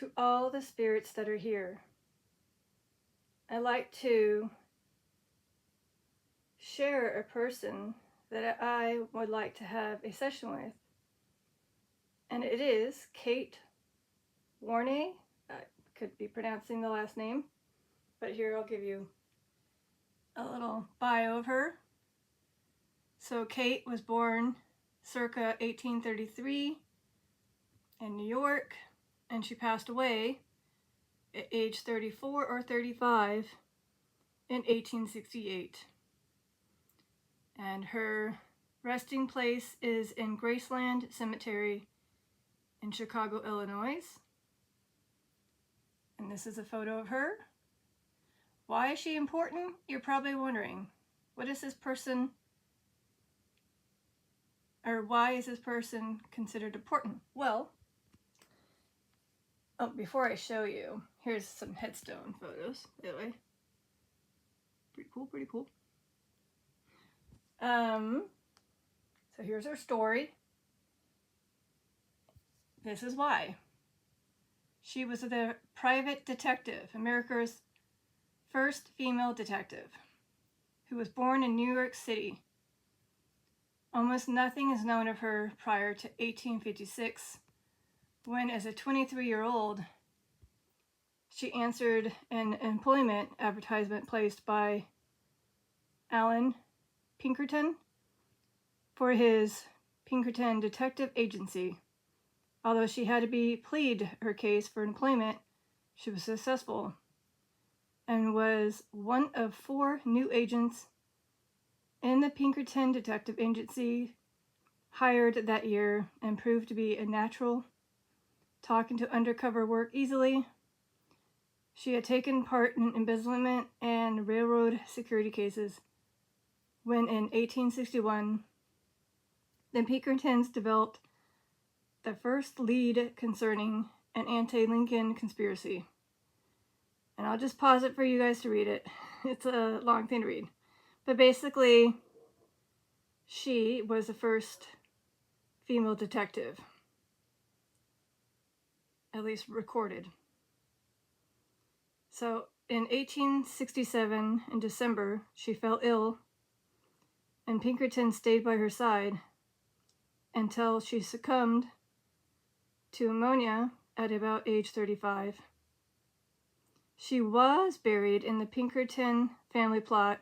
to all the spirits that are here. I like to share a person that I would like to have a session with. And it is Kate Warney. I could be pronouncing the last name, but here I'll give you a little bio of her. So Kate was born circa 1833 in New York, and she passed away at age 34 or 35 in 1868. And her resting place is in Graceland Cemetery in Chicago, Illinois. And this is a photo of her. Why is she important? You're probably wondering. What is this person, or why is this person considered important? Well, before I show you, here's some headstone photos, by the way. Pretty cool, pretty cool. So here's her story. This is why. She was the private detective, America's first female detective, who was born in New York City. Almost nothing is known of her prior to 1856, when, as a 23-year-old, she answered an employment advertisement placed by Alan Pinkerton for his Pinkerton Detective Agency. Although she had to plead her case for employment, she was successful and was one of 4 new agents in the Pinkerton Detective Agency hired that year, and proved to be a natural, talking to undercover work easily. She had taken part in embezzlement and railroad security cases when, in 1861, the Pinkertons developed the first lead concerning an anti-Lincoln conspiracy. And I'll just pause it for you guys to read it. It's a long thing to read. But basically, she was the first female detective, at least recorded. So in 1867, in December, she fell ill, and Pinkerton stayed by her side until she succumbed to pneumonia at about age 35. She was buried in the Pinkerton family plot,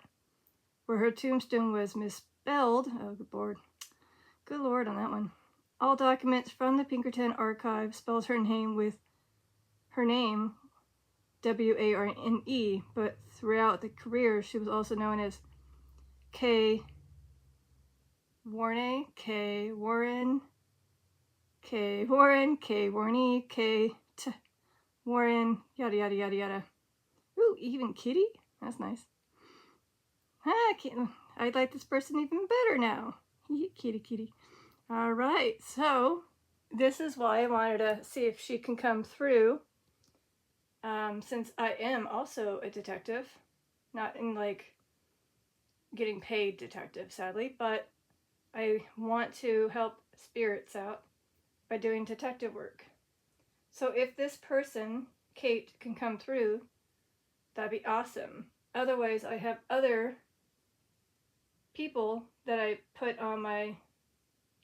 where her tombstone was misspelled. Oh, good lord on that one. All documents from the Pinkerton archive spells her name W-A-R-N-E, but throughout the career she was also known as K. Warney, K. Warren, K. Warren, K. Warney, K. T. Warren, yada yada yada yada. Ooh, even Kitty? That's nice. I like this person even better now. Kitty, kitty. All right, so this is why I wanted to see if she can come through. Since I am also a detective, not in like getting paid detective, sadly, but I want to help spirits out by doing detective work. So if this person, Kate, can come through, that'd be awesome. Otherwise, I have other people that I put on my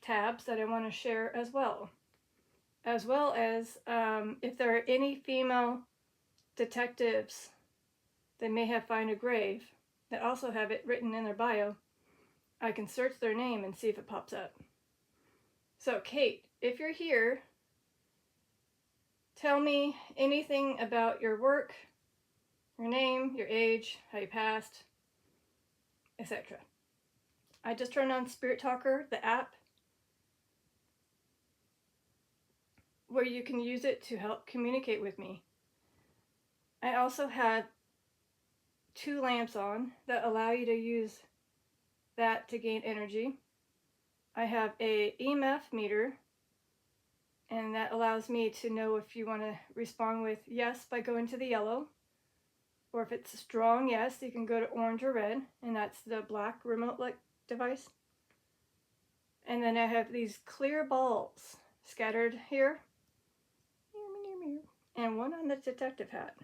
tabs that I want to share as well. As well as if there are any female detectives that may have found a grave that also have it written in their bio, I can search their name and see if it pops up. So Kate, if you're here, tell me anything about your work, your name, your age, how you passed, etc. I just turned on Spirit Talker, the app, where you can use it to help communicate with me. I also have 2 lamps on that allow you to use that to gain energy. I have a EMF meter, and that allows me to know if you want to respond with yes by going to the yellow, or if it's a strong yes, you can go to orange or red, and that's the black remote-like device. And then I have these clear balls scattered here, and one on the detective hat.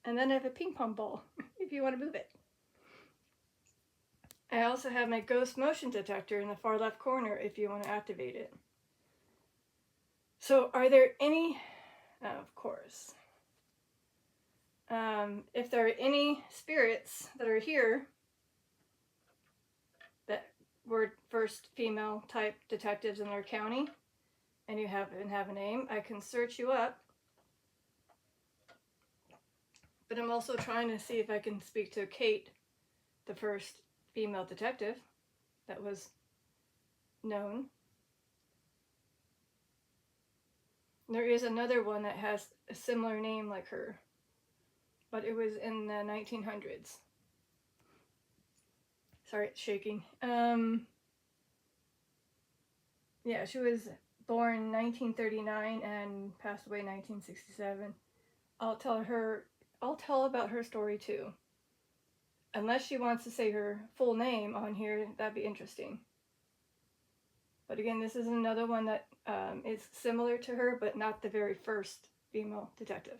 And then I have a ping pong ball, if you want to move it. I also have my Ghost Motion Detector in the far left corner if you want to activate it. So are there any, of course, if there are any spirits that are here that were first female type detectives in our county, and you have a name, I can search you up. But I'm also trying to see if I can speak to Kate, the first female detective that was known. There is another one that has a similar name like her, but it was in the 1900s. Sorry, it's shaking. Yeah, she was born 1939 and passed away 1967. I'll tell about her story too. Unless she wants to say her full name on here, that'd be interesting. But again, this is another one that is similar to her, but not the very first female detective.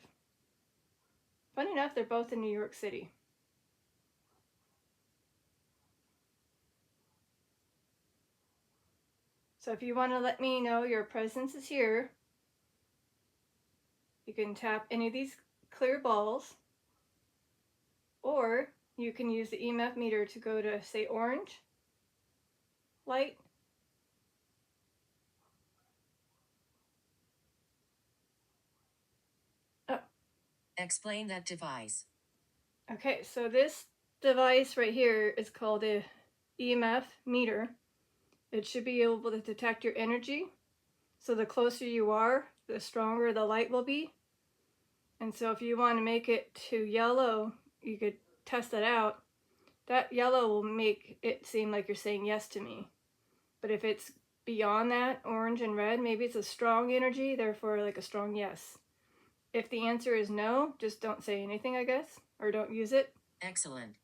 Funny enough, they're both in New York City. So if you want to let me know your presence is here, you can tap any of these clear balls, or you can use the EMF meter to go to, say, orange light. Oh. Explain that device. Okay, so this device right here is called a EMF meter. It should be able to detect your energy. So the closer you are, the stronger the light will be. And so if you want to make it to yellow, you could test it out. That yellow will make it seem like you're saying yes to me. But if it's beyond that, orange and red, maybe it's a strong energy, therefore like a strong yes. If the answer is no, just don't say anything, I guess, or don't use it. Excellent.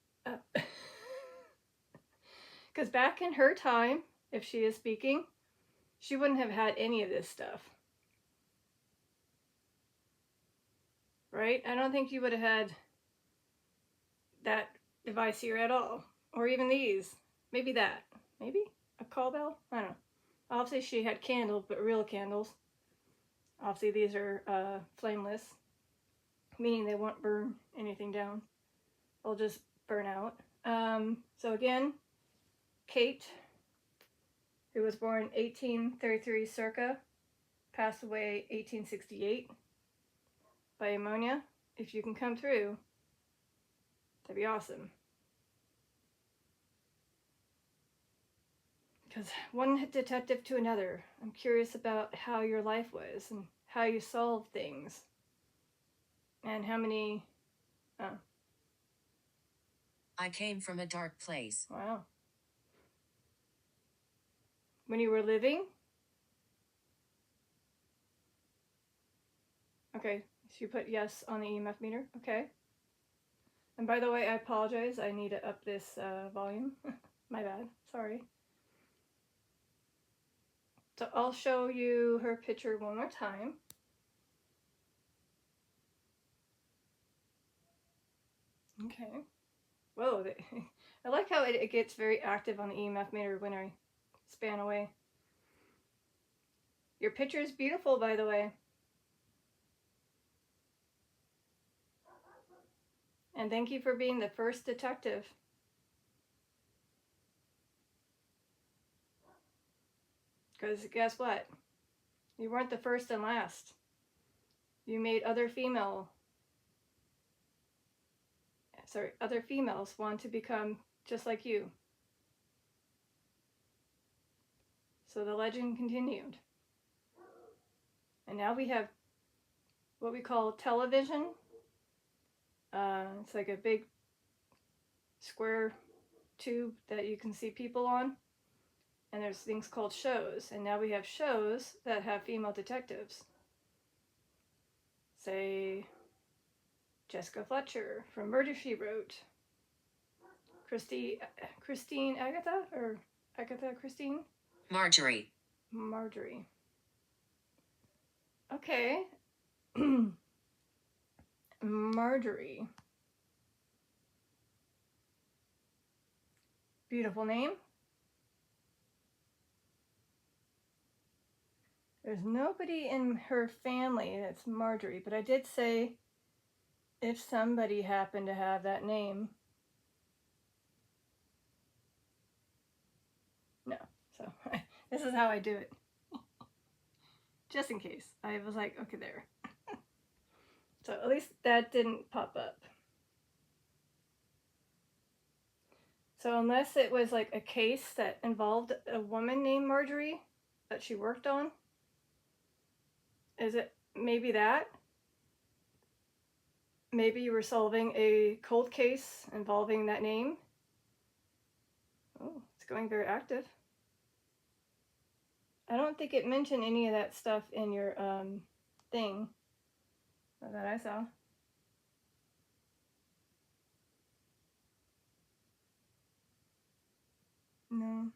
Because back in her time, if she is speaking, she wouldn't have had any of this stuff. Right? I don't think you would have had that device here at all. Or even these. Maybe that. Maybe? A call bell? I don't know. Obviously she had candles, but real candles. Obviously these are flameless, meaning they won't burn anything down. They'll just burn out. So again, Kate, who was born 1833 circa, passed away 1868 by pneumonia. If you can come through, that'd be awesome. Because one detective to another, I'm curious about how your life was and how you solved things. And how many... Oh. I came from a dark place. Wow. When you were living? Okay, so you put yes on the EMF meter. Okay. And by the way, I apologize. I need to up this volume. My bad. Sorry. So I'll show you her picture one more time. Okay. Whoa. I like how it gets very active on the EMF meter when I span away. Your picture is beautiful, by the way. And thank you for being the first detective. Because guess what? You weren't the first and last. You made other females want to become just like you. So the legend continued. And now we have what we call television. It's like a big square tube that you can see people on. And there's things called shows. And now we have shows that have female detectives. Say, Jessica Fletcher from Murder, She Wrote. Christine Agatha? Or Agatha Christine? Marjorie. Marjorie. Okay. Marjorie. Beautiful name. There's nobody in her family that's Marjorie, but I did say if somebody happened to have that name. No, so this is how I do it. Just in case. I was like, okay, there. So at least that didn't pop up. So unless it was like a case that involved a woman named Marjorie that she worked on, is it maybe that? Maybe you were solving a cold case involving that name? Oh, it's going very active. I don't think it mentioned any of that stuff in your thing that I saw. No.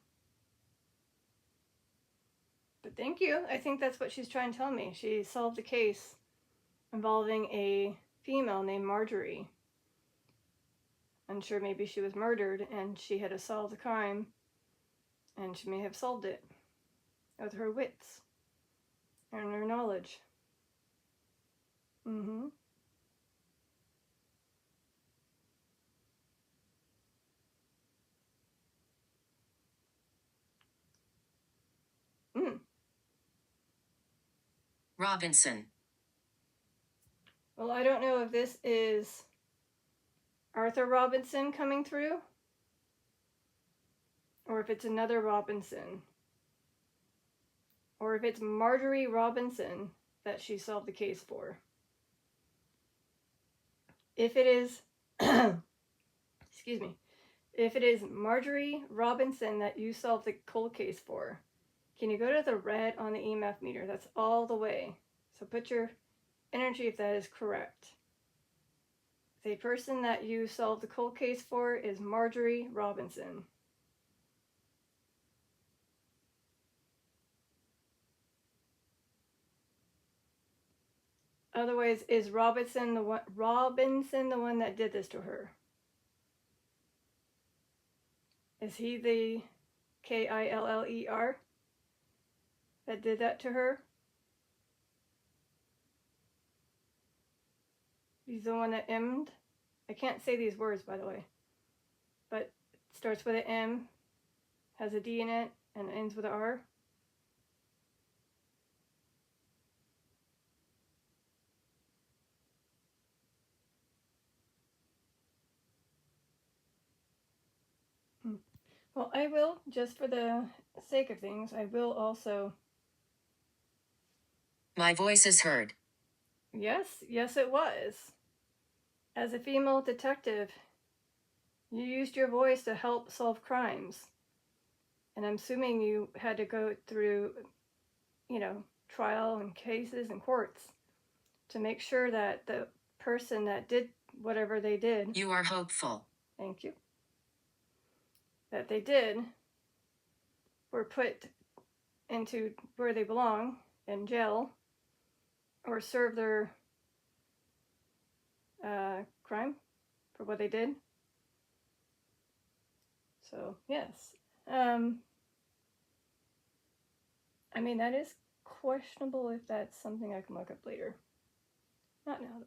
But thank you. I think that's what she's trying to tell me. She solved a case involving a female named Marjorie. I'm sure maybe she was murdered and she had to solve the crime, and she may have solved it with her wits and her knowledge. Mm-hmm. Mm. Robinson. Well, I don't know if this is Arthur Robinson coming through, or if it's another Robinson, or if it's Marjorie Robinson that she solved the case for. If it is, excuse me, if it is Marjorie Robinson that you solved the cold case for, can you go to the red on the EMF meter? That's all the way. So put your energy if that is correct. The person that you solved the cold case for is Marjorie Robinson. Otherwise, is Robinson the one that did this to her? Is he the Killer that did that to her? He's the one that M'd. I can't say these words, by the way, but it starts with an M, has a D in it, and ends with an R. Well, I will, just for the sake of things, I will also... My voice is heard. Yes, it was. As a female detective, you used your voice to help solve crimes. And I'm assuming you had to go through, trial and cases and courts to make sure that the person that did whatever they did... You are hopeful. Thank you. That they did were put into where they belong, in jail, or serve their crime for what they did. So, yes. I mean, that is questionable if that's something I can look up later. Not now,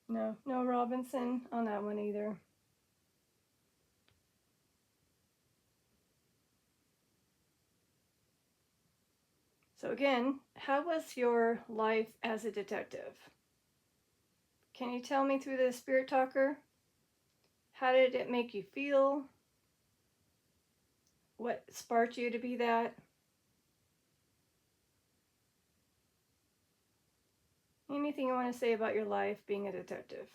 though. No Robinson on that one either. So again, how was your life as a detective? Can you tell me through the Spirit Talker? How did it make you feel? What sparked you to be that? Anything you want to say about your life being a detective?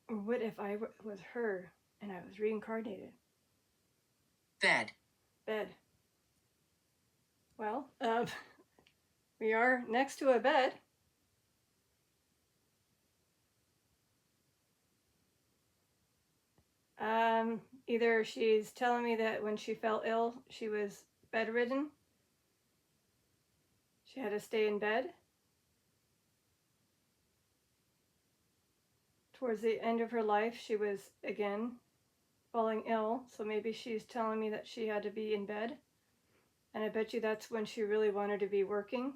Or what if I was her and I was reincarnated? Bed. Well, we are next to a bed. Either she's telling me that when she fell ill, she was bedridden. She had to stay in bed. Towards the end of her life, she was again falling ill. So maybe she's telling me that she had to be in bed. And I bet you that's when she really wanted to be working.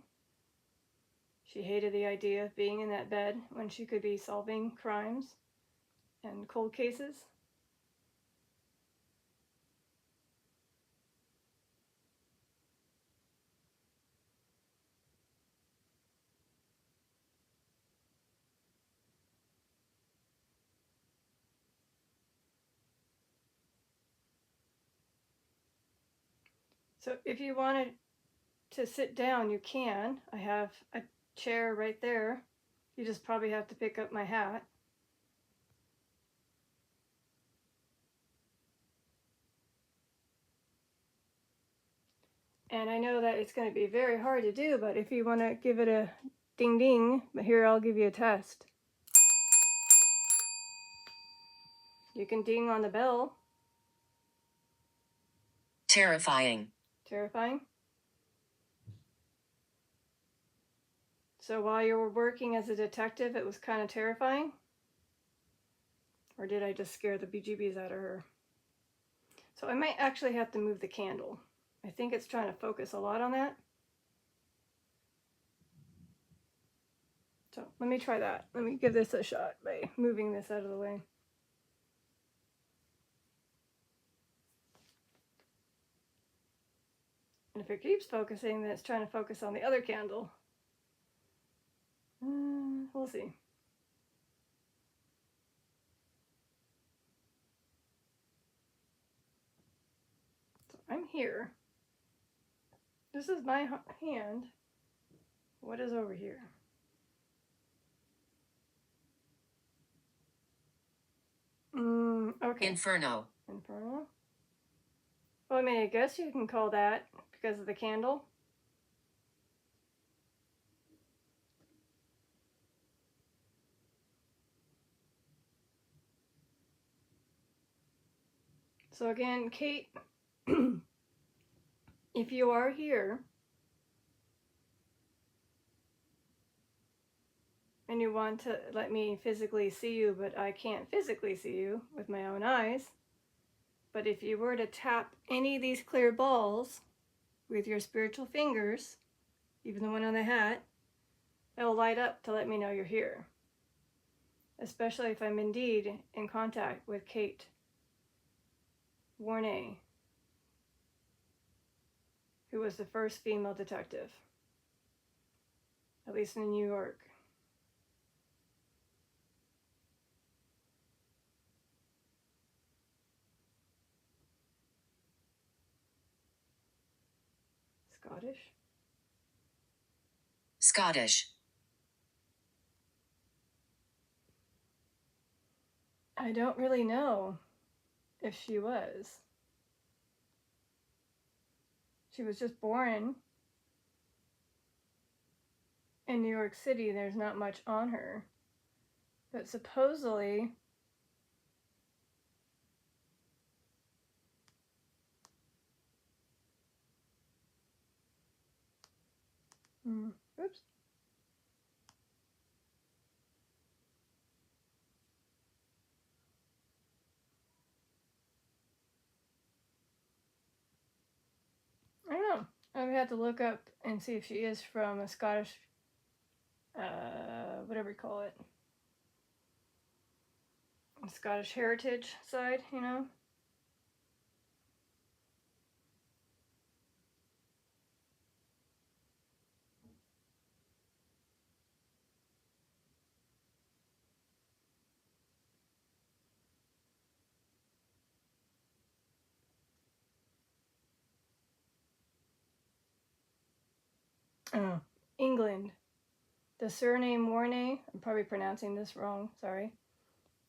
She hated the idea of being in that bed when she could be solving crimes and cold cases. So if you wanted to sit down, you can. I have a chair right there. You just probably have to pick up my hat. And I know that it's going to be very hard to do, but if you want to give it a ding ding, here I'll give you a test. You can ding on the bell. Terrifying. Terrifying. So while you were working as a detective, it was kind of terrifying? Or did I just scare the BGBs out of her? So I might actually have to move the candle. I think it's trying to focus a lot on that. So let me try that. Let me give this a shot by moving this out of the way. And if it keeps focusing, then it's trying to focus on the other candle. We'll see. So I'm here. This is my hand. What is over here? Okay. Inferno. Inferno? Well, I mean, I guess you can call that because of the candle. So again, Kate, if you are here and you want to let me physically see you, but I can't physically see you with my own eyes, but if you were to tap any of these clear balls with your spiritual fingers, even the one on the hat, it'll light up to let me know you're here. Especially if I'm indeed in contact with Kate Warnay, who was the first female detective, at least in New York. Scottish? Scottish. I don't really know if she was. She was just born in New York City. There's not much on her. But supposedly, oops. I don't know. I would have to look up and see if she is from a Scottish, whatever you call it, a Scottish heritage side, you know? Oh, England. The surname Warnay, I'm probably pronouncing this wrong, sorry,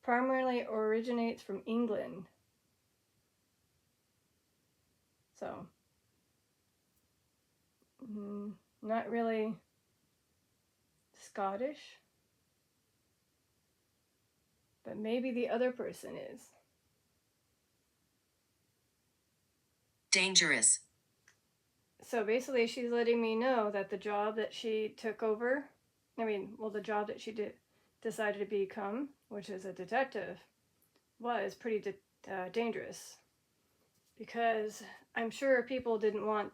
primarily originates from England. So, not really Scottish, but maybe the other person is. Dangerous. So basically, she's letting me know that the job that she took over, the job that she decided to become, which is a detective, was pretty dangerous. Because I'm sure people didn't want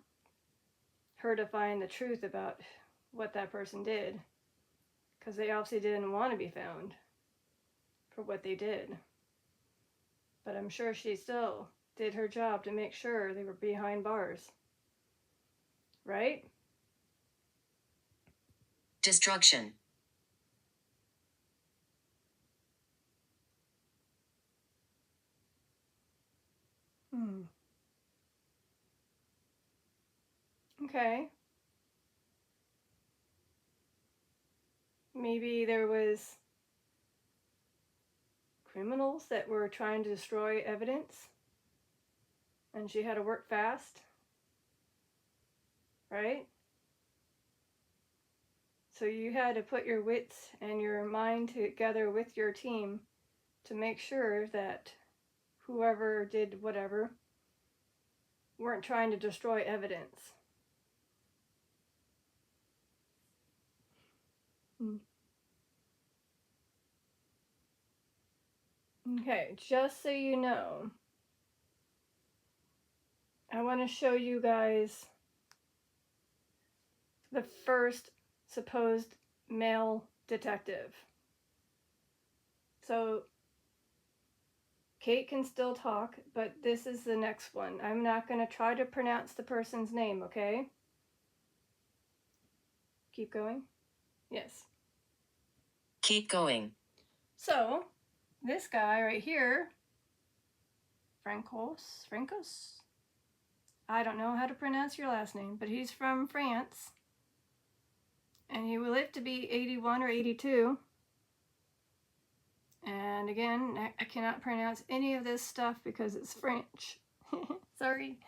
her to find the truth about what that person did. Because they obviously didn't want to be found for what they did. But I'm sure she still did her job to make sure they were behind bars. Right? Destruction. Okay. Maybe there was criminals that were trying to destroy evidence and she had to work fast. Right? So you had to put your wits and your mind together with your team to make sure that whoever did whatever weren't trying to destroy evidence. Okay, just so you know, I want to show you guys the first supposed male detective. So Kate can still talk, but this is the next one. I'm not going to try to pronounce the person's name, okay? Keep going? Yes. Keep going. So, this guy right here, Francos? I don't know how to pronounce your last name, but he's from France. And he will live to be 81 or 82. And again, I cannot pronounce any of this stuff because it's French. Sorry.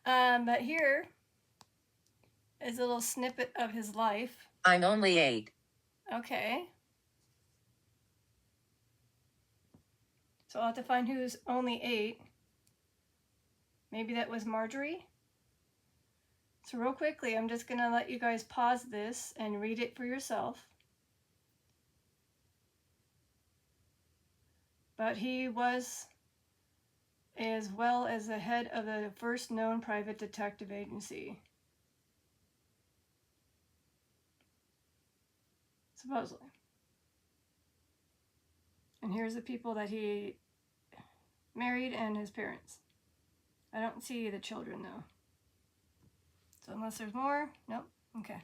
But here is a little snippet of his life. I'm only 8. Okay. So I'll have to find who's only 8. Maybe that was Marjorie. So real quickly, I'm just going to let you guys pause this and read it for yourself. But he was, as well as the head of the first known private detective agency. Supposedly. And here's the people that he married and his parents. I don't see the children though. So unless there's more, nope. Okay.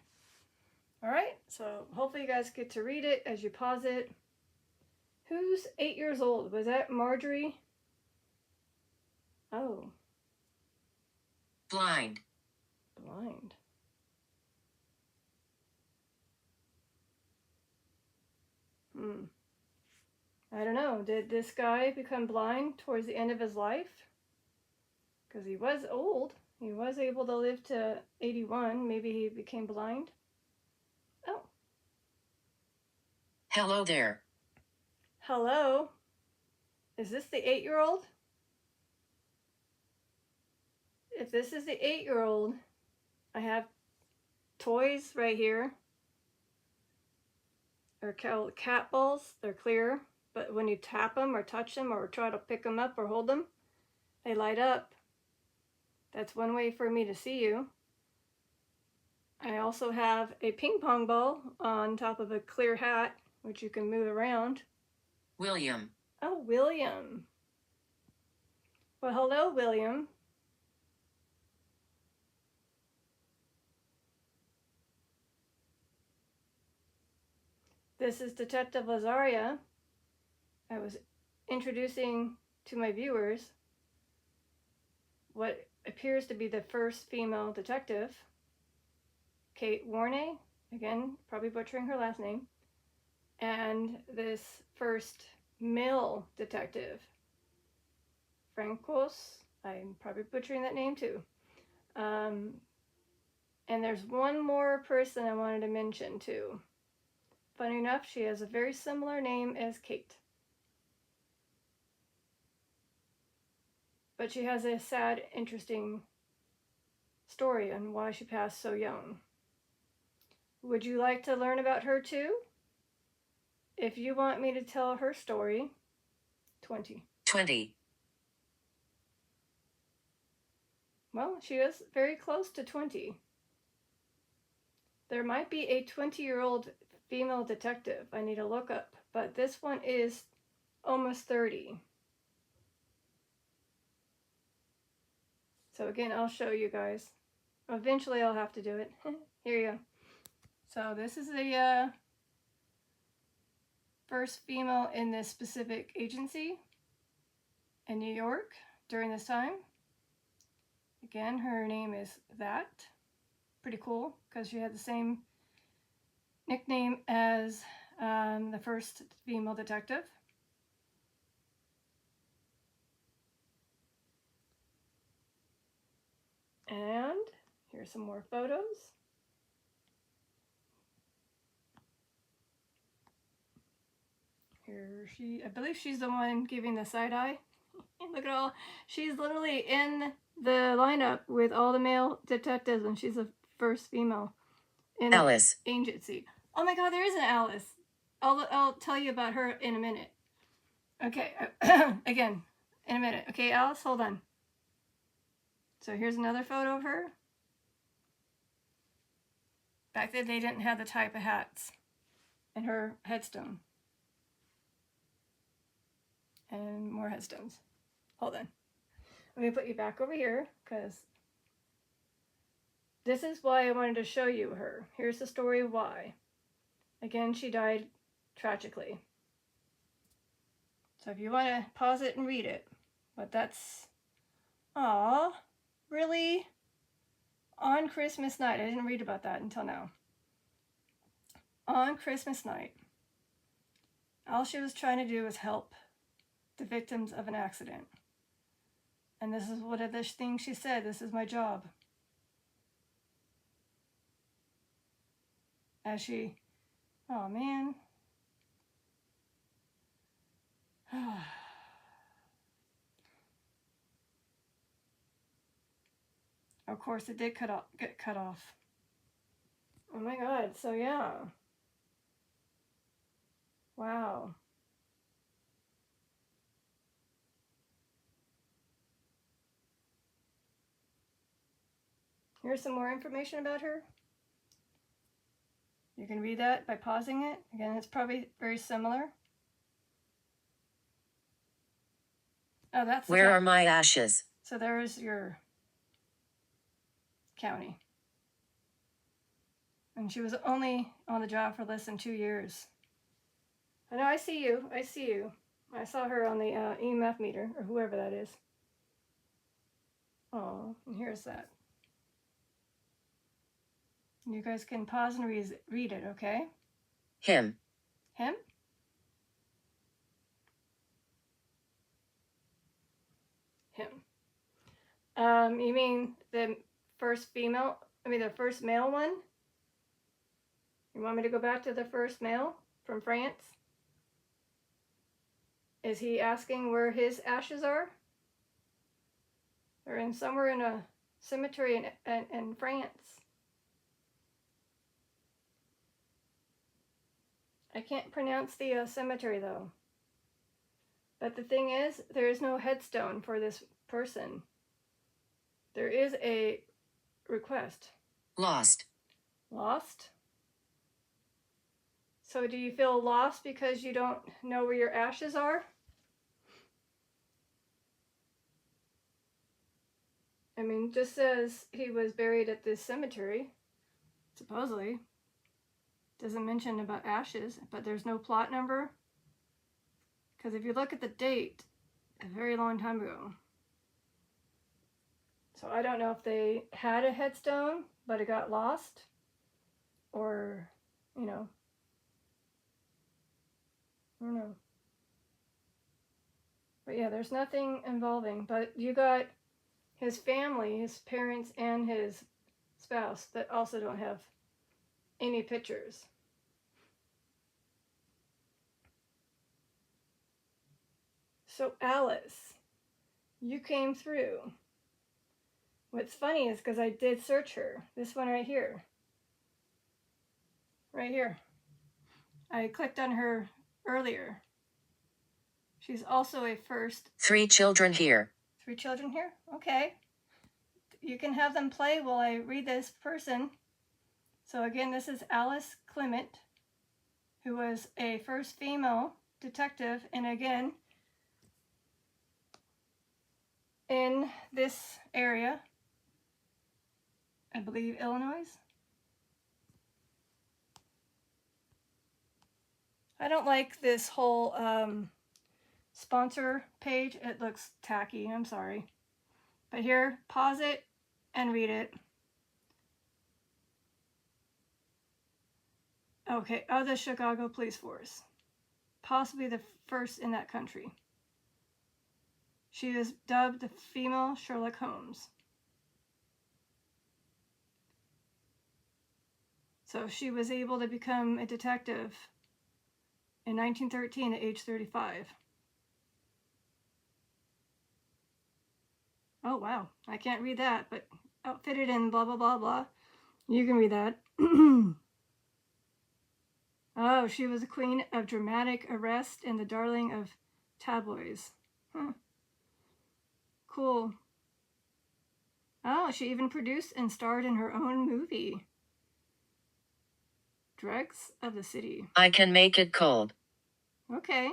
All right. So hopefully you guys get to read it as you pause it. Who's 8 years old? Was that Marjorie? Oh. Blind. Blind. I don't know. Did this guy become blind towards the end of his life? Because he was old. He was able to live to 81. Maybe he became blind. Oh. Hello there. Hello. Is this the 8-year-old? If this is the 8-year-old, I have toys right here. They're called cat balls. They're clear. But when you tap them or touch them or try to pick them up or hold them, they light up. That's one way for me to see you. I also have a ping pong ball on top of a clear hat, which you can move around. William. Oh, William. Well, hello, William. This is Detective Lazaria. I was introducing to my viewers what appears to be the first female detective, Kate Warney, again, probably butchering her last name, and this first male detective, Francos, I'm probably butchering that name too. And there's one more person I wanted to mention too. Funny enough, she has a very similar name as Kate. But she has a sad, interesting story on why she passed so young. Would you like to learn about her too? If you want me to tell her story, 20. 20. Well, she is very close to 20. There might be a 20-year-old female detective I need to look up, but this one is almost 30. So again, I'll show you guys. Eventually I'll have to do it. Here you go. So this is the first female in this specific agency in New York during this time. Again, her name is That. Pretty cool because she had the same nickname as the first female detective. And here's some more photos. Here I believe she's the one giving the side eye. Look at all, she's literally in the lineup with all the male detectives, and she's the first female in Alice. the agency. Oh my God, there is an Alice. I'll tell you about her in a minute. Okay, again, in a minute. Okay, Alice, hold on. So here's another photo of her. Back then they didn't have the type of hats and her headstone. And more headstones. Hold on. Let me put you back over here because this is why I wanted to show you her. Here's the story of why. Again, she died tragically. So if you want to pause it and read it. But that's... Aww. Really? On Christmas night. I didn't read about that until now. On Christmas night, all she was trying to do was help the victims of an accident. And this is one of the things she said, this is my job. As she, oh man. Of course it did get cut off. Oh my God, so yeah. Wow. Here's some more information about her. You can read that by pausing it. Again, it's probably very similar. Oh, that's... Where are my ashes? So there's your county. And she was only on the job for less than 2 years. I know, I see you. I see you. I saw her on the EMF meter, or whoever that is. Oh, and here's that. You guys can pause and read it, okay? Him. Him? Him. You mean the first female, the first male one? You want me to go back to the first male from France? Is he asking where his ashes are? They're somewhere in a cemetery in France. I can't pronounce the cemetery though. But the thing is, there is no headstone for this person. There is a request. Lost. Lost? So do you feel lost because you don't know where your ashes are? Just says he was buried at this cemetery, supposedly. Doesn't mention about ashes, but there's no plot number. Because if you look at the date, a very long time ago. So I don't know if they had a headstone, but it got lost. Or, I don't know. But yeah, there's nothing involving. But you got his family, his parents, and his spouse that also don't have any pictures. So Alice, you came through What's funny is because I did search her. This one right here. Right here. I clicked on her earlier. She's also a first. 3 children here. 3 children here? Okay. You can have them play while I read this person. So again, this is Alice Clement, who was a first female detective, and again, in this area, I believe Illinois. I don't like this whole sponsor page. It looks tacky, I'm sorry. But here, pause it and read it. Okay, of the Chicago Police Force. Possibly the first in that country. She is dubbed the female Sherlock Holmes. So she was able to become a detective in 1913 at age 35. Oh, wow. I can't read that, but outfitted in blah, blah, blah, blah. You can read that. Oh, she was a queen of dramatic arrest and the darling of tabloids. Huh. Cool. Oh, she even produced and starred in her own movie. Dregs of the City. I can make it cold. Okay.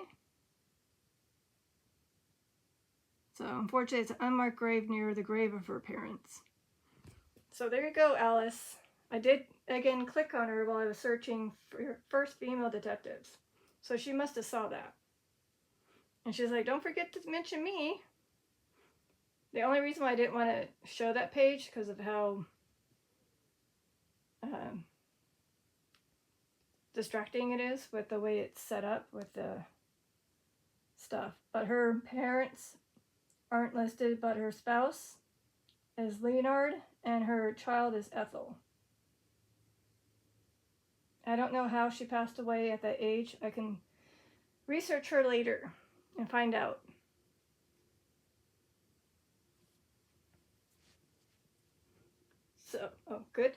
So, unfortunately, it's an unmarked grave near the grave of her parents. So, there you go, Alice. I did, again, click on her while I was searching for her first female detectives. So, she must have saw that. And she's like, don't forget to mention me. The only reason why I didn't want to show that page because of how distracting it is with the way it's set up with the stuff. But her parents aren't listed, but her spouse is Leonard and her child is Ethel. I don't know how she passed away at that age. I can research her later and find out. So, oh, good?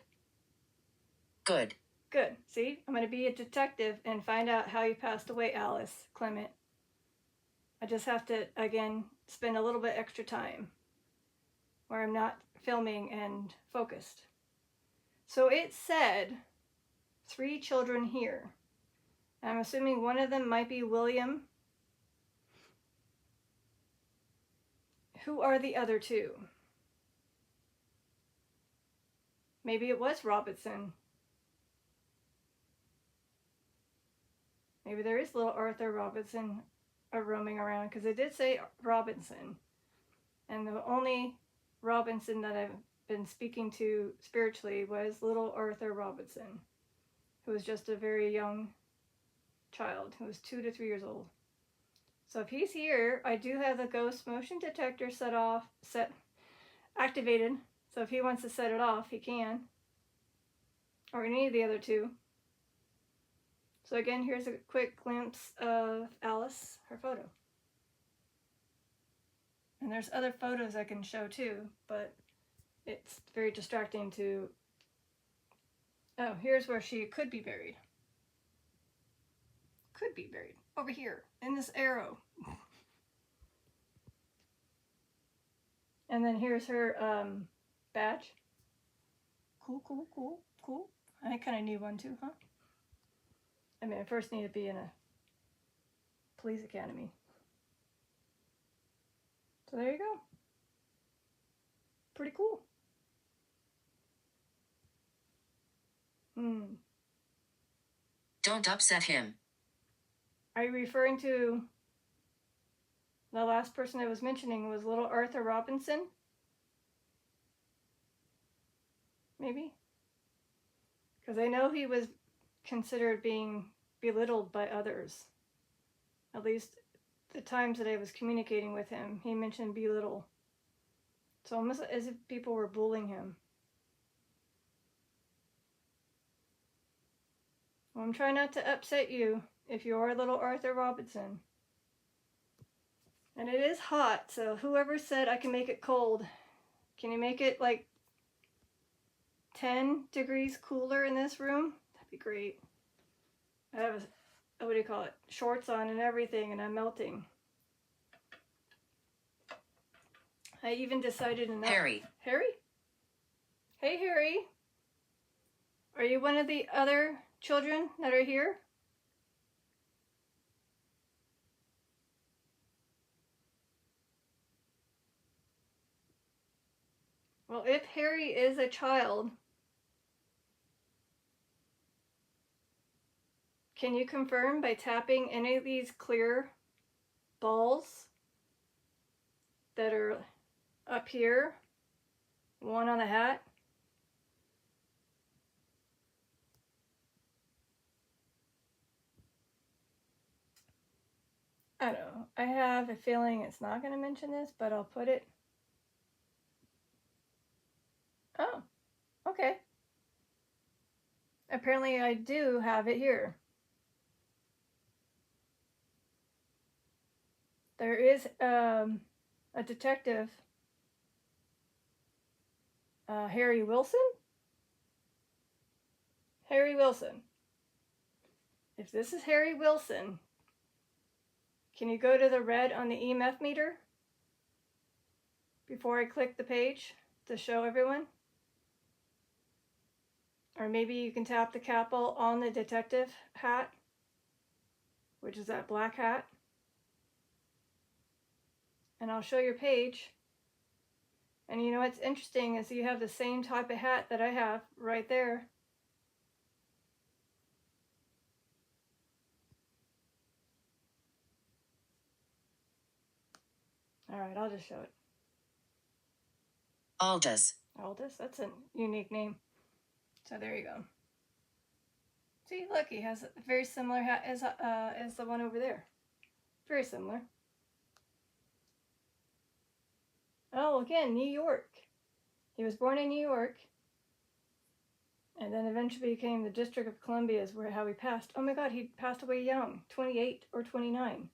Good. Good. See, I'm going to be a detective and find out how you passed away, Alice Clement. I just have to, again, spend a little bit extra time where I'm not filming and focused. So it said 3 children here. I'm assuming one of them might be William. Who are the other 2? Maybe it was Robinson. Maybe there is little Arthur Robinson roaming around, because it did say Robinson. And the only Robinson that I've been speaking to spiritually was little Arthur Robinson, who was just a very young child, who was 2 to 3 years old. So if he's here, I do have the Ghost Motion Detector activated. So if he wants to set it off, he can. Or any of the other 2. So again, here's a quick glimpse of Alice, her photo. And there's other photos I can show too, but it's very distracting to... Oh, here's where she could be buried. Could be buried. Over here, in this arrow. And then here's her badge. Cool, cool, cool, cool. I kind of need one too, huh? I mean, I first need to be in a police academy. So there you go. Pretty cool. Don't upset him. Are you referring to the last person I was mentioning was little Arthur Robinson? Maybe? Because I know he was considered being belittled by others. At least the times that I was communicating with him, he mentioned belittle. So almost as if people were bullying him. Well, I'm trying not to upset you if you are little Arthur Robinson. And it is hot, so whoever said I can make it cold Can you make it like 10 degrees cooler in this room? That'd be great. I have what do you call it? Shorts on and everything, and I'm melting. I even decided enough. Harry. Harry? Hey, Harry. Are you one of the other children that are here? Well, if Harry is a child, can you confirm by tapping any of these clear balls that are up here? One on the hat. I don't know. I have a feeling it's not going to mention this, but I'll put it. Oh, okay. Apparently I do have it here. There is a detective, Harry Wilson? Harry Wilson. If this is Harry Wilson, can you go to the red on the EMF meter before I click the page to show everyone? Or maybe you can tap the capital on the detective hat, which is that black hat. And I'll show your page. And you know what's interesting is you have the same type of hat that I have right there. All right, I'll just show it. Aldous. Aldous, that's a unique name. So there you go. See, look, he has a very similar hat as the one over there. Very similar. Oh, again, New York. He was born in New York, and then eventually became the District of Columbia is where how he passed. Oh my God, he passed away young, 28 or 29.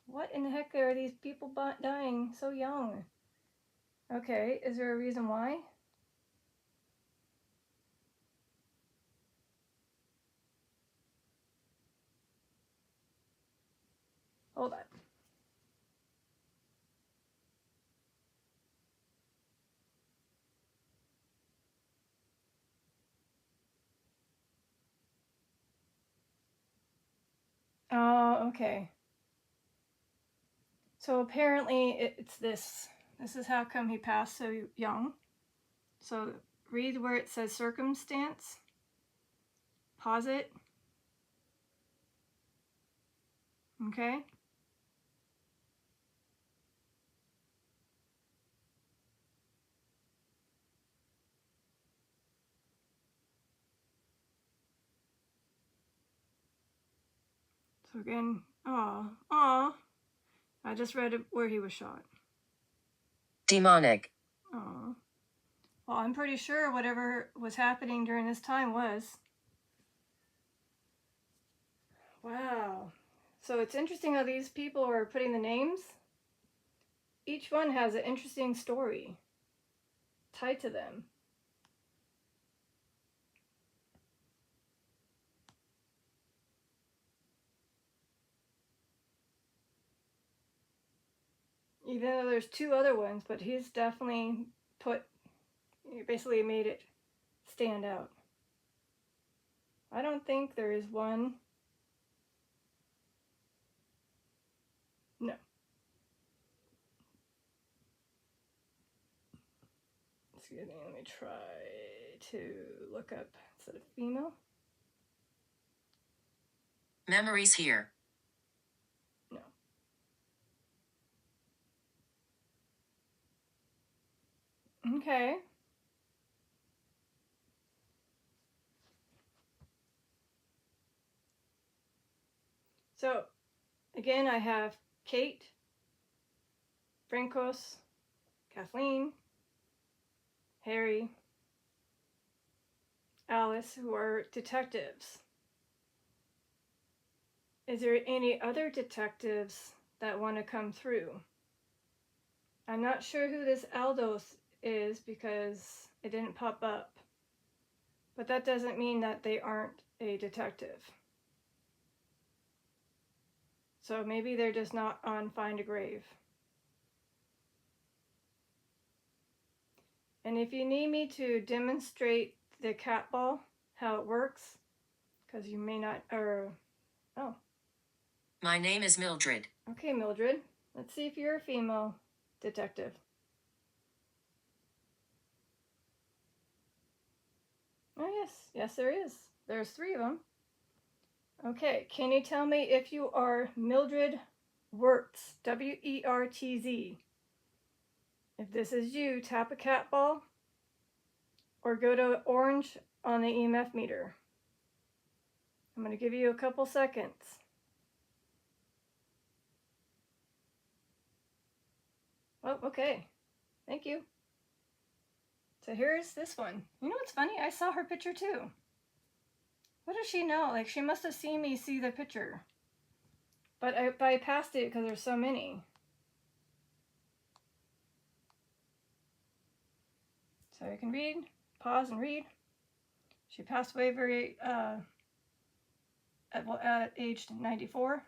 What in the heck are these people dying so young? Okay, is there a reason why? Hold on. Oh, okay. So apparently it's this. This is how come he passed so young. So read where it says circumstance. Pause it. Okay. So again, I just read it where he was shot. Demonic. Well, I'm pretty sure whatever was happening during this time was. Wow. So it's interesting how these people are putting the names. Each one has an interesting story tied to them. Even though there's two other ones, but he's definitely basically made it stand out. I don't think there is one. No. Excuse me, let me try to look up instead of female. Memories here. No. Okay. So, again, I have Kate, Francos, Kathleen, Harry, Alice, who are detectives. Is there any other detectives that want to come through? I'm not sure who this Aldous is because it didn't pop up. But that doesn't mean that they aren't a detective. So maybe they're just not on Find a Grave. And if you need me to demonstrate the cat ball, how it works, because you may not, oh. My name is Mildred. Okay, Mildred. Let's see if you're a female detective. Oh, yes, there is. There's 3 of them. Okay, can you tell me if you are Mildred Wertz, W-E-R-T-Z? If this is you, tap a cat ball or go to orange on the EMF meter. I'm going to give you a couple seconds. Oh, okay. Thank you. So here's this one. You know what's funny? I saw her picture too. What does she know? Like, she must have seen me see the picture. But I bypassed it because there's so many. So you can read, pause and read. She passed away very, at age 94.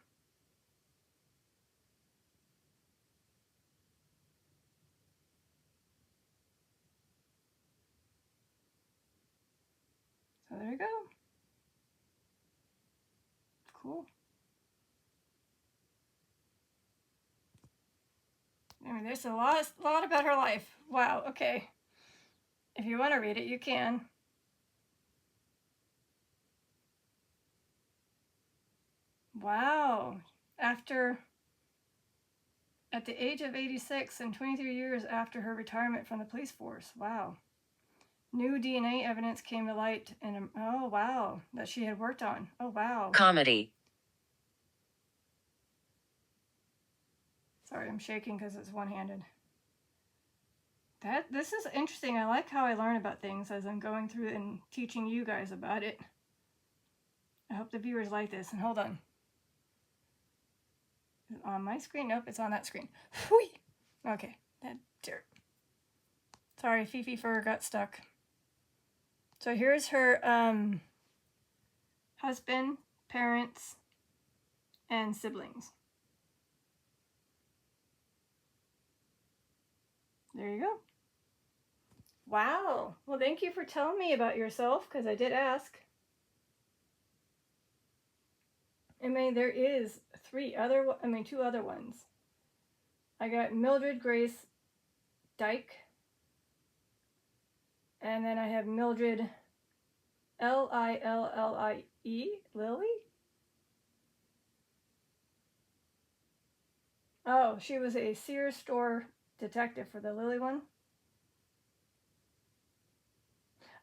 So there you go. Cool. I mean, there's a lot about her life. Wow, okay. If you want to read it, you can. Wow. At the age of 86 and 23 years after her retirement from the police force. Wow. New DNA evidence came to light and, oh wow, that she had worked on. Oh wow. Comedy. Sorry, I'm shaking because it's one-handed. This is interesting. I like how I learn about things as I'm going through and teaching you guys about it. I hope the viewers like this. And hold on. Is it on my screen? Nope, it's on that screen. Whee! Okay, that dirt. Sorry, Fifi fur got stuck. So here's her husband, parents, and siblings. There you go. Wow. Well, thank you for telling me about yourself, because I did ask. I mean, there is 2 other ones. I got Mildred Grace Dyke. And then I have Mildred Lillie, Lily? Oh, she was a Sears store detective for the Lily one.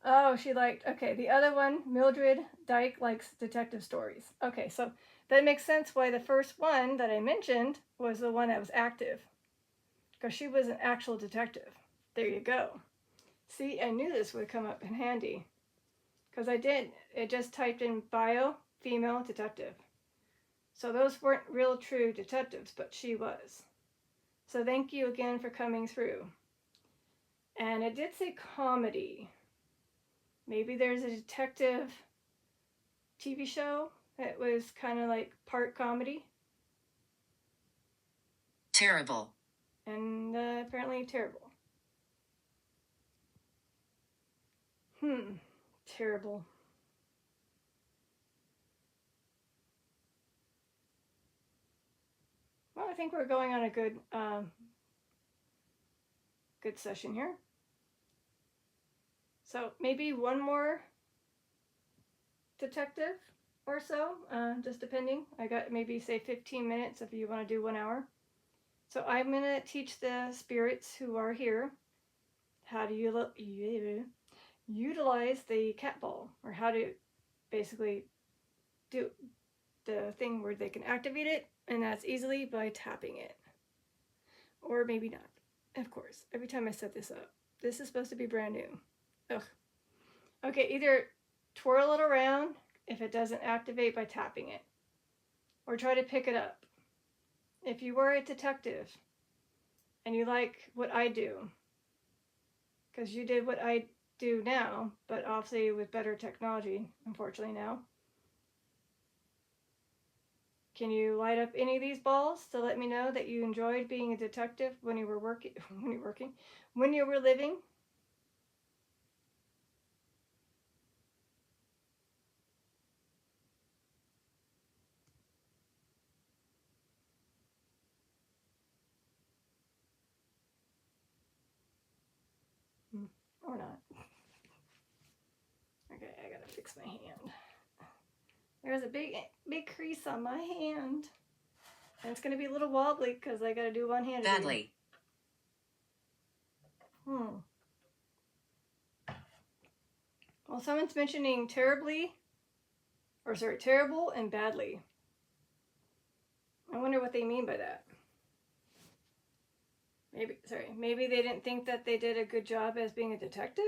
Oh, she liked, okay, the other one, Mildred Dyke, likes detective stories. Okay, so that makes sense why the first one that I mentioned was the one that was active. Because she was an actual detective. There you go. See, I knew this would come up in handy. Because I did. It just typed in bio, female detective. So those weren't real true detectives, but she was. So thank you again for coming through. And it did say comedy. Maybe there's a detective TV show that was kind of like part comedy. Terrible. And apparently terrible. Terrible. Well, I think we're going on a good session here. So maybe one more detective or so, just depending. I got maybe say 15 minutes if you want to do 1 hour. So I'm going to teach the spirits who are here how to utilize the cat ball, or how to basically do the thing where they can activate it, and that's easily by tapping it. Or maybe not. Of course, every time I set this up. This is supposed to be brand new. Ugh. Okay, either twirl it around if it doesn't activate by tapping it, or try to pick it up. If you were a detective and you like what I do, because you did what I do now, but obviously with better technology, unfortunately now. Can you light up any of these balls to let me know that you enjoyed being a detective when you were when you were living? Or not. Okay, I gotta fix my hand. There's a big crease on my hand. And it's gonna be a little wobbly because I gotta do one-handed. Badly. Well, someone's mentioning terrible and badly. I wonder what they mean by that. Maybe they didn't think that they did a good job as being a detective?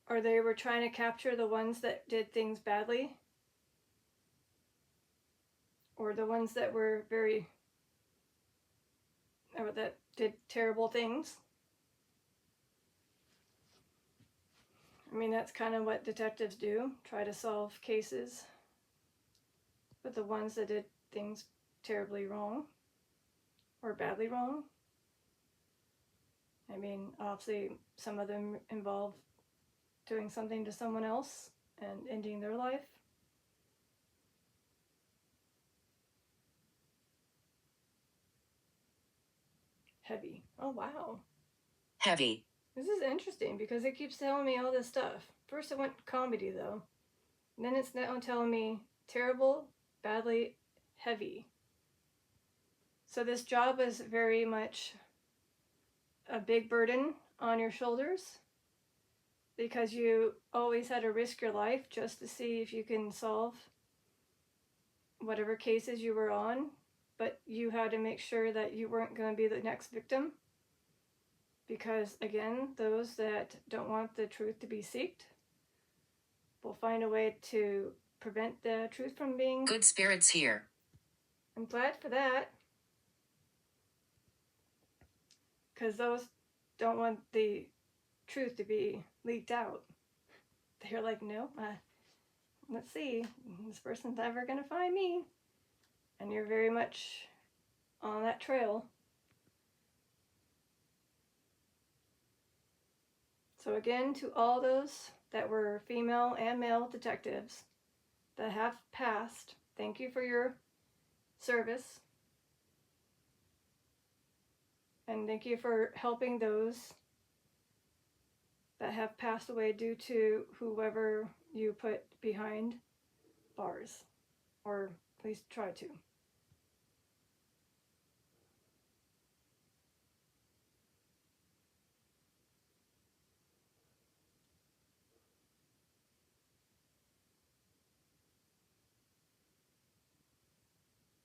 Or they were trying to capture the ones that did things badly? Or the ones that were that did terrible things? I mean, that's kind of what detectives do, try to solve cases. But the ones that did things terribly wrong or badly wrong, I mean, obviously some of them involve doing something to someone else and ending their life. Heavy. Oh, wow. Heavy. This is interesting because it keeps telling me all this stuff. First it went comedy though. And then it's now telling me terrible, badly, heavy. So this job is very much a big burden on your shoulders because you always had to risk your life just to see if you can solve whatever cases you were on, but you had to make sure that you weren't going to be the next victim. Because again, those that don't want the truth to be seeked will find a way to prevent the truth from being. Good spirits here. I'm glad for that. Because those don't want the truth to be leaked out. They're like, no, let's see, this person's never going to find me. And you're very much on that trail. So again, to all those that were female and male detectives that have passed, thank you for your service. And thank you for helping those that have passed away due to whoever you put behind bars, or at least try to.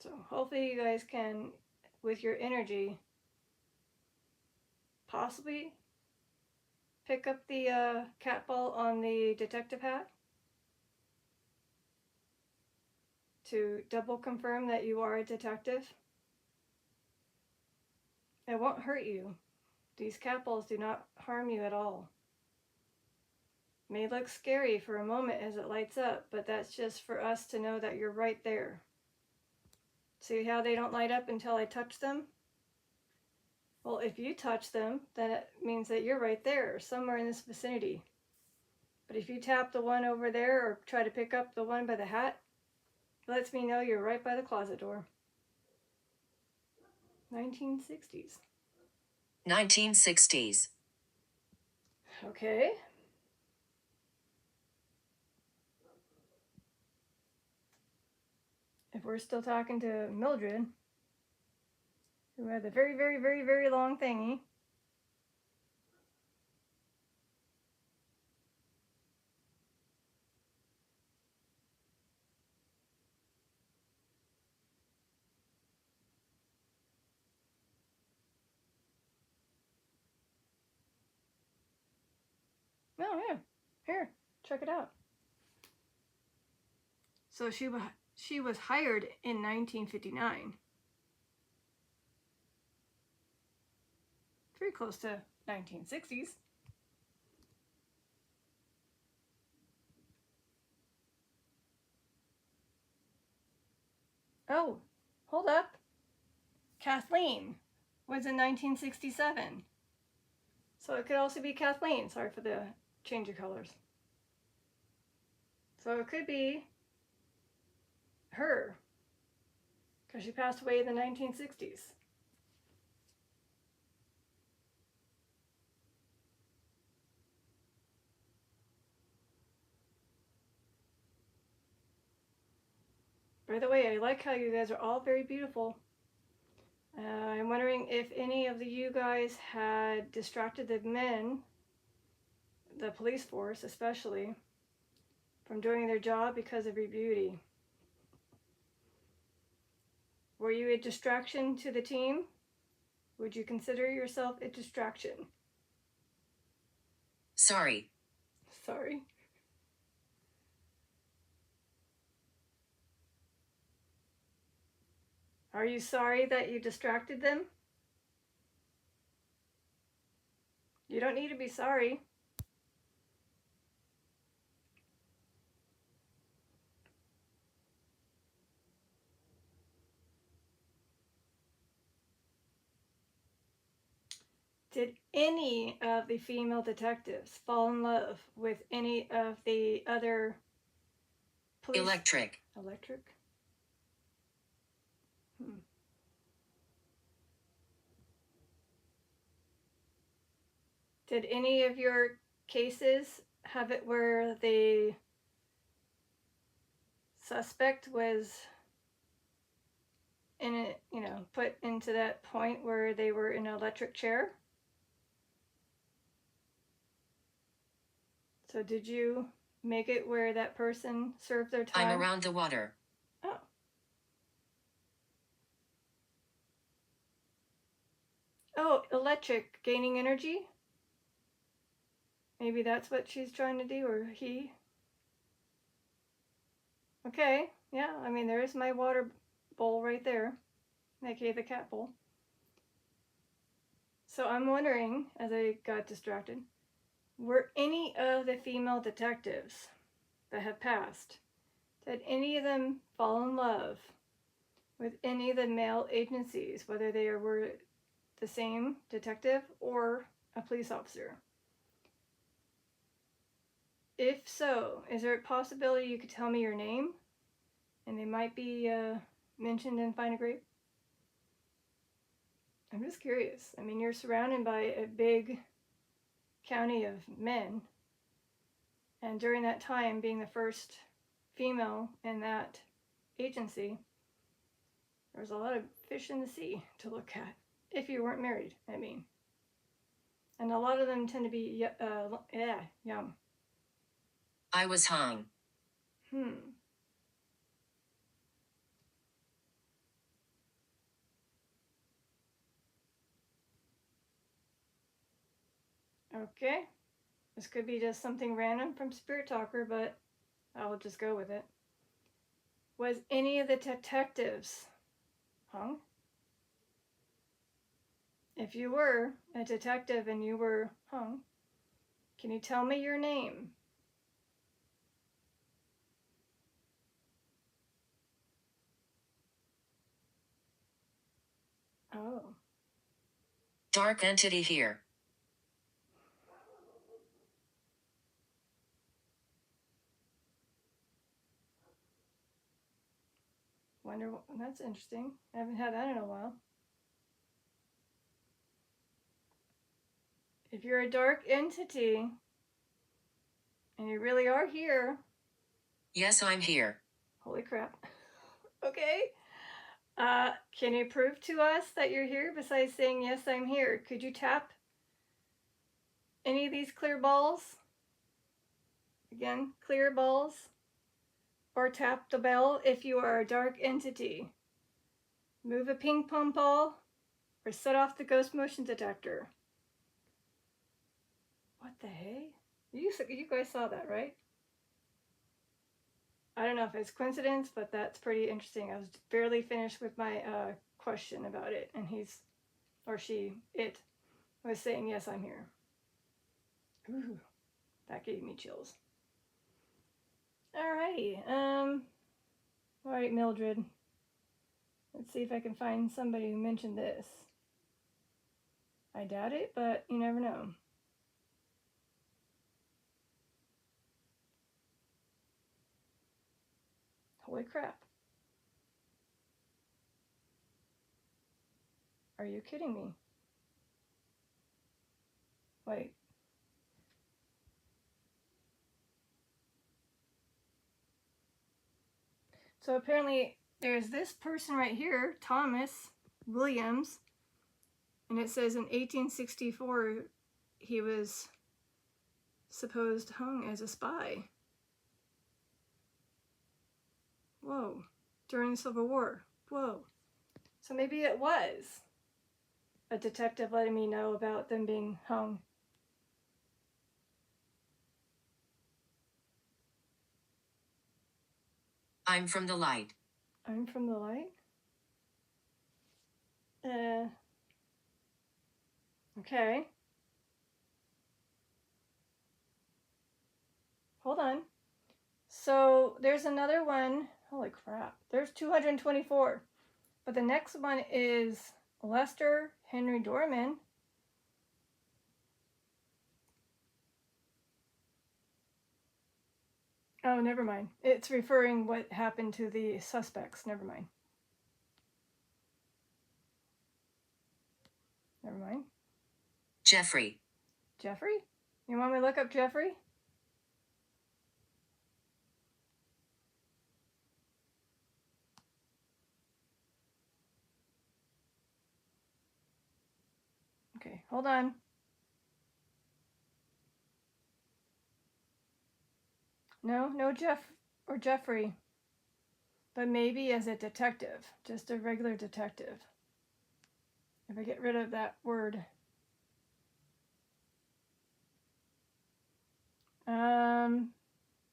So hopefully you guys can, with your energy, possibly pick up the cat ball on the detective hat to double confirm that you are a detective. It won't hurt you. These cat balls do not harm you at all. It may look scary for a moment as it lights up, but that's just for us to know that you're right there. See how they don't light up until I touch them? Well, if you touch them, then it means that you're right there, somewhere in this vicinity. But if you tap the one over there or try to pick up the one by the hat, it lets me know you're right by the closet door. 1960s. 1960s. Okay. If we're still talking to Mildred, who had the very, very, very, very long thingy. Oh, yeah. Here, check it out. So she was hired in 1959. Very close to 1960s. Oh, hold up. Kathleen was in 1967. So it could also be Kathleen. Sorry for the change of colors. So it could be her, because she passed away in the 1960s. By the way, I like how you guys are all very beautiful. I'm wondering if any of you guys had distracted the men, the police force especially, from doing their job because of your beauty. Were you a distraction to the team? Would you consider yourself a distraction? Sorry. Sorry. Are you sorry that you distracted them? You don't need to be sorry. Did any of the female detectives fall in love with any of the other police? Electric. Electric? Did any of your cases have it where the suspect was in it, put into that point where they were in an electric chair? So did you make it where that person served their time? I'm around the water. Oh. Oh, electric, gaining energy? Maybe that's what she's trying to do, or he? Okay, yeah, I mean, there's my water bowl right there, aka the cat bowl. So I'm wondering, as I got distracted, were any of the female detectives that have passed, did any of them fall in love with any of the male agencies, whether they were the same detective or a police officer? If so, is there a possibility you could tell me your name and they might be mentioned in Find a Grape? I'm just curious. I mean, you're surrounded by a big county of men, and during that time, being the first female in that agency, there was a lot of fish in the sea to look at, if you weren't married, I mean. And a lot of them tend to be young. I was hung. Okay. This could be just something random from Spirit Talker, but I'll just go with it. Was any of the detectives hung? If you were a detective and you were hung, can you tell me your name? Oh. Dark entity here. Wonder what, that's interesting. I haven't had that in a while. If you're a dark entity and you really are here. Yes, I'm here. Holy crap. Okay. Can you prove to us that you're here besides saying, yes, I'm here? Could you tap any of these clear balls? Again, clear balls. Or tap the bell if you are a dark entity. Move a ping pong ball or set off the ghost motion detector. What the hey? You guys saw that, right? I don't know if it's coincidence, but that's pretty interesting. I was barely finished with my question about it, and it was saying, yes, I'm here. Ooh, that gave me chills. Alrighty. Alright, Mildred. Let's see if I can find somebody who mentioned this. I doubt it, but you never know. Holy crap. Are you kidding me? Wait. So apparently there's this person right here, Thomas Williams, and it says in 1864 he was supposed hung as a spy. Whoa. During the Civil War. Whoa. So maybe it was a detective letting me know about them being hung. I'm from the light. I'm from the light? Okay. Hold on. So there's another one. Holy crap. There's 224. But the next one is Lester Henry Dorman. Oh, never mind. It's referring what happened to the suspects. Never mind. Never mind. Jeffrey. Jeffrey? You want me to look up Jeffrey? Okay, hold on. No Jeff or Jeffrey. But maybe as a detective. Just a regular detective. If I get rid of that word.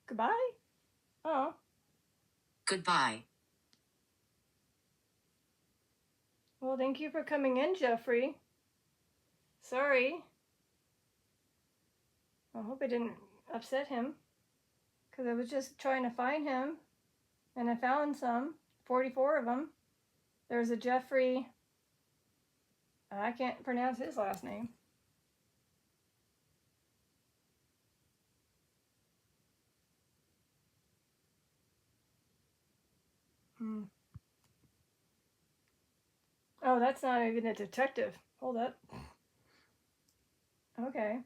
Goodbye? Oh. Goodbye. Well, thank you for coming in, Jeffrey. Sorry. I hope I didn't upset him. Because I was just trying to find him. And I found some. 44 of them. There's a Jeffrey. I can't pronounce his last name. Oh, that's not even a detective. Hold up. Okay.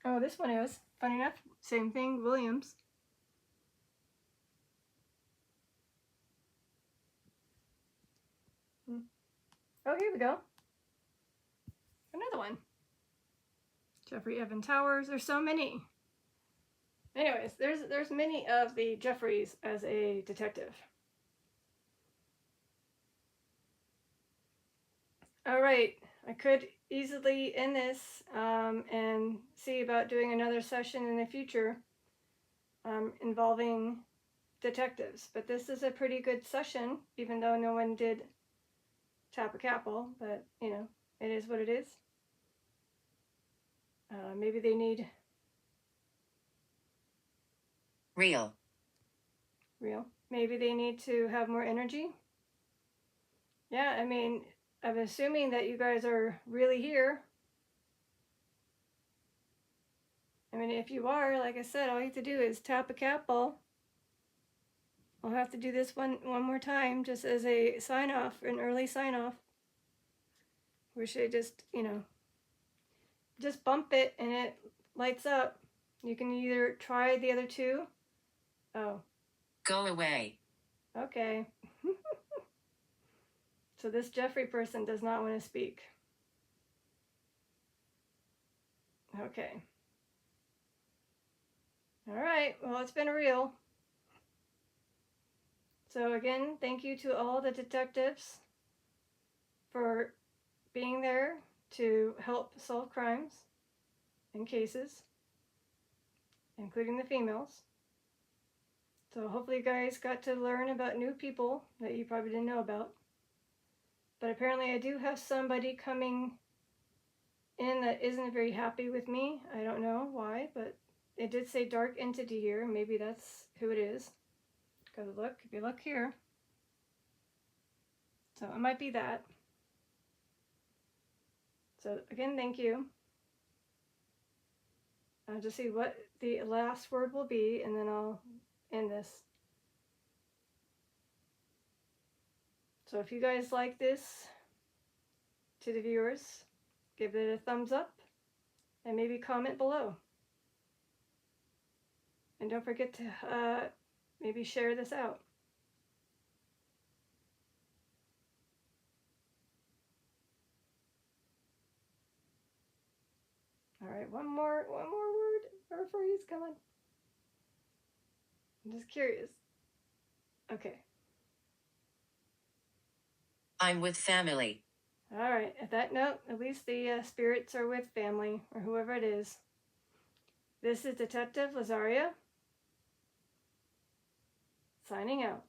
Oh, this one is. Funny enough, same thing, Williams. Oh, here we go. Another one. Jeffrey Evan Towers. There's so many. Anyways, there's many of the Jeffreys as a detective. All right, I could easily end this and see about doing another session in the future involving detectives. But this is a pretty good session, even though no one did tap a capel. But, you know, it is what it is. Maybe they need... Real. Maybe they need to have more energy. Yeah, I mean, I'm assuming that you guys are really here. I mean, if you are, like I said, all you have to do is tap a capel. I'll have to do this one more time just as a sign off, an early sign off. Wish I just, you know, just bump it and it lights up. You can either try the other two. Oh. Go away. Okay. So this Jeffrey person does not want to speak. Okay. All right. Well, it's been real. So again, thank you to all the detectives for being there to help solve crimes and cases, including the females. So hopefully you guys got to learn about new people that you probably didn't know about. But apparently I do have somebody coming in that isn't very happy with me. I don't know why, but it did say dark entity here. Maybe that's who it is. Go look, if you look here. So it might be that. So again, thank you. I'll just see what the last word will be, and then I'll end this. So if you guys like this, to the viewers, give it a thumbs up, and maybe comment below. And don't forget to maybe share this out. All right, one more word or phrase, come on. I'm just curious. Okay. I'm with family. All right, at that note, at least the spirits are with family, or whoever it is. This is Detective Lazaria, signing out.